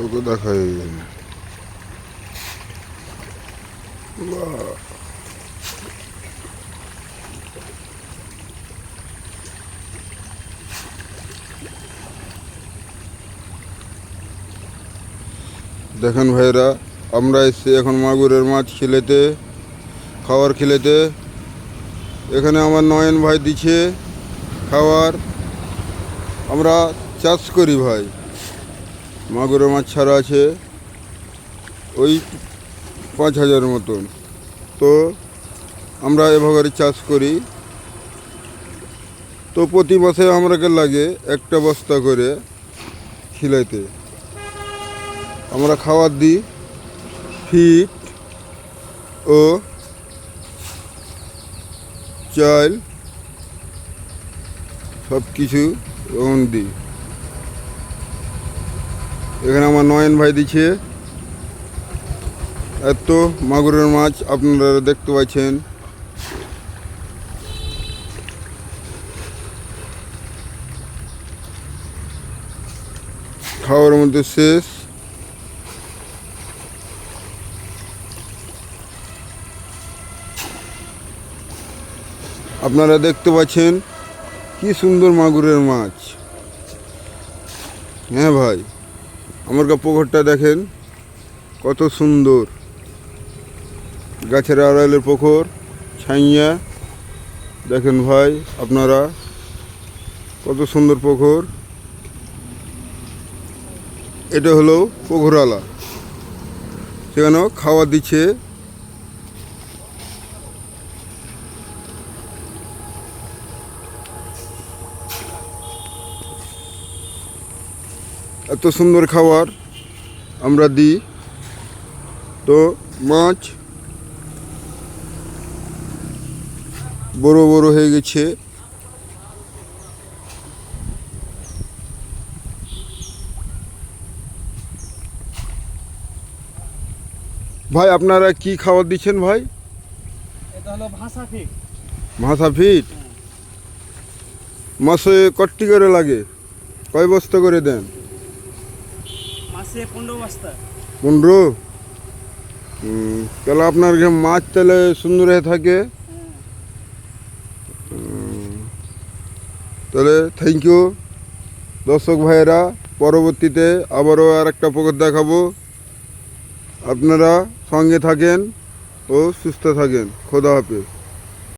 তোকে দেখাই। দেখেন ভাইরা, আমরা এসছি এখন মাগুরের মাছ খেলেতে, খাওয়ার খেলেতে। এখানে আমার নয়ন ভাই দিচ্ছে খাওয়ার। আমরা চাষ করি ভাই, মাগুরের মাছ ছাড়া আছে ওই 5,000 মতন। তো আমরা এভাবে চাষ করি। তো প্রতি মাসে আমাকে লাগে একটা বস্তা করে খিলাইতে। আমরা খাবার দিই ফিট ও চাল সব কিছু দিই। এখানে আমার নয়ন ভাই দিচ্ছে এত মাগুরের মাছ আপনারা দেখতে পাচ্ছেন। খাওয়ার মধ্যে শেষ। আপনারা দেখতে পাচ্ছেন কি সুন্দর মাগুরের মাছ। হ্যাঁ ভাই, আমার পুকুরটা দেখেন কত সুন্দর, গাছের আড়ালের পুকুর, ছাইয়া। দেখেন ভাই আপনারা কত সুন্দর পুকুর। এটা হলো পুকুরালা, সেখানেও খাওয়া দিচ্ছে। এত সুন্দর খাবার আমরা দিই। তো মাছ বড় বড় হয়ে গেছে। ভাই আপনারা কি খাবার দিচ্ছেন ভাই? এটা হলো ভাষা ফিট। ভাষা ফিট মাসে কটি করে লাগে? কয় বস্তা করে দেন? মাসে 15 বস্তা। 15? তাহলে আপনার মাছ তাহলে সুন্দর হয়ে থাকে। তাহলে থ্যাংক ইউ দর্শক ভাইয়েরা। পরবর্তীতে আবারও আর একটা পুকুর দেখাবো। আপনারা সঙ্গে থাকেন ও সুস্থ থাকেন। খোদা হাফেজ।